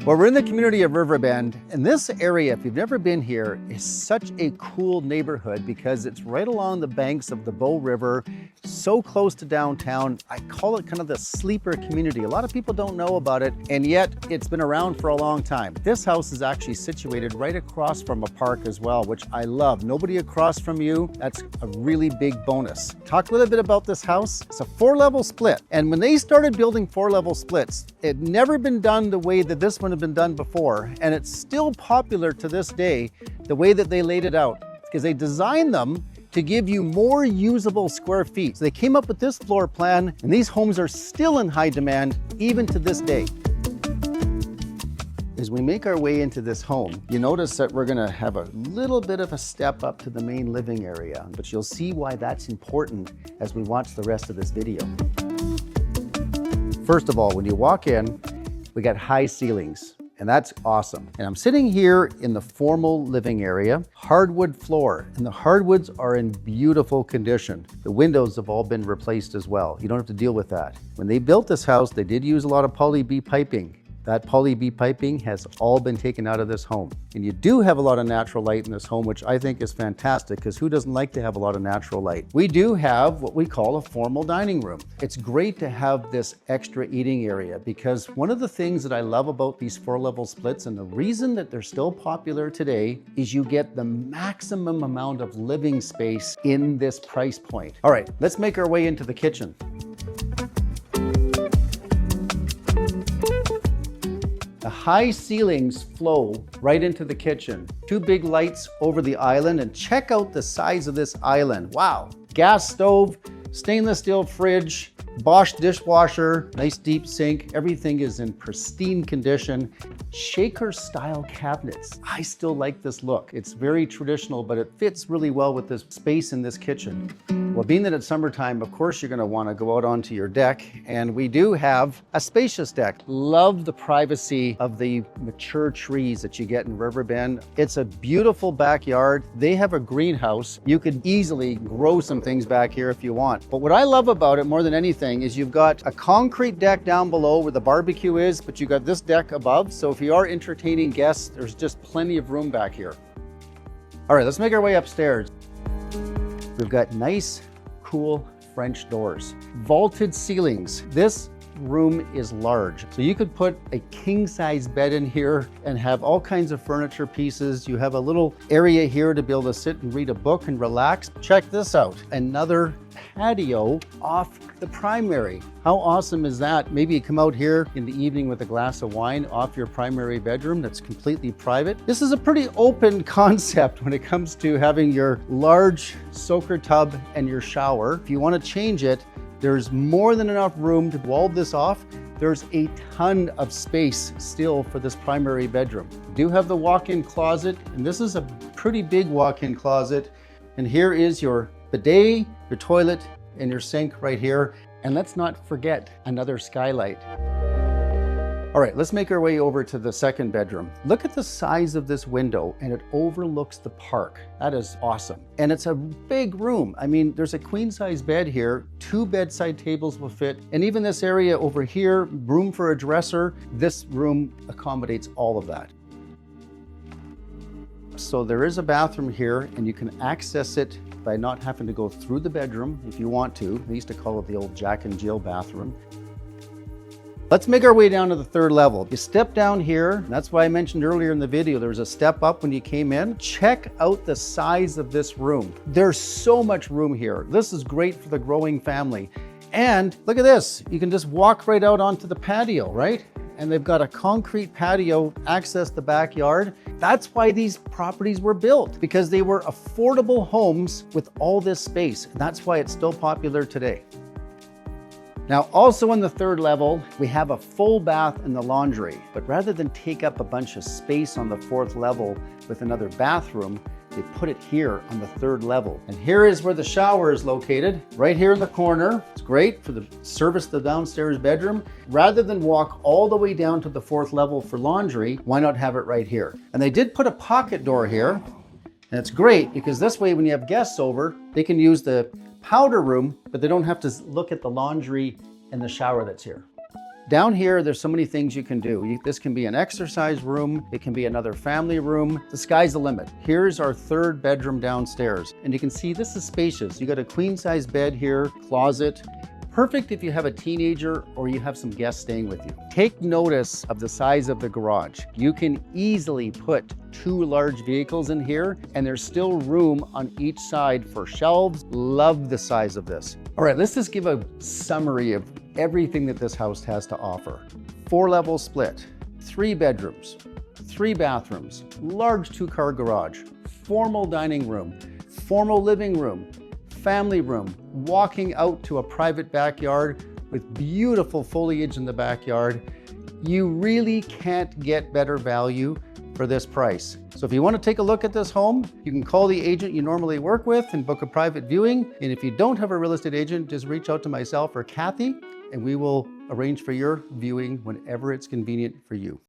Well, we're in the community of Riverbend, and this area, if you've never been here, is such a cool neighborhood because it's right along the banks of the Bow River, so close to downtown. I call it kind of the sleeper community. A lot of people don't know about it, and yet it's been around for a long time. This house is actually situated right across from a park as well, which I love. Nobody across from you, that's a really big bonus. Talk a little bit about this house. It's a 4-level split, and when they started building 4-level splits, it never been done the way that this one had been done before, and it's still popular to this day the way that they laid it out, because they designed them to give you more usable square feet. So they came up with this floor plan, and these homes are still in high demand even to this day. As we make our way into this home, you notice that we're gonna have a little bit of a step up to the main living area, but you'll see why that's important as we watch the rest of this video. First of all, when you walk in, we got high ceilings, and that's awesome. And I'm sitting here in the formal living area, hardwood floor, and the hardwoods are in beautiful condition. The windows have all been replaced as well. You don't have to deal with that. When they built this house, they did use a lot of poly B piping. That poly B piping has all been taken out of this home. And you do have a lot of natural light in this home, which I think is fantastic, because who doesn't like to have a lot of natural light? We do have what we call a formal dining room. It's great to have this extra eating area, because one of the things that I love about these 4-level splits, and the reason that they're still popular today, is you get the maximum amount of living space in this price point. All right, let's make our way into the kitchen. The high ceilings flow right into the kitchen. 2 big lights over the island, and check out the size of this island. Wow. Gas stove, stainless steel fridge, Bosch dishwasher, nice deep sink. Everything is in pristine condition. Shaker style cabinets. I still like this look. It's very traditional, but it fits really well with this space in this kitchen. Well, being that it's summertime, of course, you're gonna wanna go out onto your deck, and we do have a spacious deck. Love the privacy of the mature trees that you get in Riverbend. It's a beautiful backyard. They have a greenhouse. You could easily grow some things back here if you want. But what I love about it more than anything is you've got a concrete deck down below where the barbecue is, but you got this deck above. So if you are entertaining guests, there's just plenty of room back here. All right, let's make our way upstairs. We've got nice, cool French doors, vaulted ceilings. This room is large, so you could put a king-size bed in here and have all kinds of furniture pieces. You have a little area here to be able to sit and read a book and relax. Check this out, another patio off the primary. How awesome is that? Maybe you come out here in the evening with a glass of wine off your primary bedroom that's completely private. This is a pretty open concept when it comes to having your large soaker tub and your shower. If you want to change it, there's more than enough room to wall this off. There's a ton of space still for this primary bedroom. You do have the walk-in closet, and this is a pretty big walk-in closet. And here is your bidet, your toilet, and your sink right here. And let's not forget another skylight. All right, let's make our way over to the second bedroom. Look at the size of this window, and it overlooks the park. That is awesome. And it's a big room. I mean, there's a queen-size bed here, 2 bedside tables will fit, and even this area over here, room for a dresser. This room accommodates all of that. So there is a bathroom here, and you can access it by not having to go through the bedroom if you want to. They used to call it the old Jack and Jill bathroom. Let's make our way down to the 3rd level. You step down here, and that's why I mentioned earlier in the video, there was a step up when you came in. Check out the size of this room. There's so much room here. This is great for the growing family. And look at this, you can just walk right out onto the patio, right? And they've got a concrete patio, access the backyard. That's why these properties were built, because they were affordable homes with all this space. And that's why it's still popular today. Now, also on the 3rd level, we have a full bath and the laundry, but rather than take up a bunch of space on the 4th level with another bathroom, they put it here on the 3rd level. And here is where the shower is located, right here in the corner. It's great for the service the downstairs bedroom. Rather than walk all the way down to the 4th level for laundry, why not have it right here? And they did put a pocket door here, and it's great because this way when you have guests over, they can use the powder room, but they don't have to look at the laundry and the shower that's here. Down here, there's so many things you can do. This can be an exercise room. It can be another family room. The sky's the limit. Here's our 3rd bedroom downstairs. And you can see this is spacious. You got a queen size bed here, closet. Perfect if you have a teenager or you have some guests staying with you. Take notice of the size of the garage. You can easily put 2 large vehicles in here, and there's still room on each side for shelves. Love the size of this. All right, let's just give a summary of everything that this house has to offer. 4-level split, 3 bedrooms, 3 bathrooms, large 2-car garage, formal dining room, formal living room, family room, walking out to a private backyard with beautiful foliage in the backyard. You really can't get better value for this price. So if you want to take a look at this home, you can call the agent you normally work with and book a private viewing. And if you don't have a real estate agent, just reach out to myself or Kathy, and we will arrange for your viewing whenever it's convenient for you.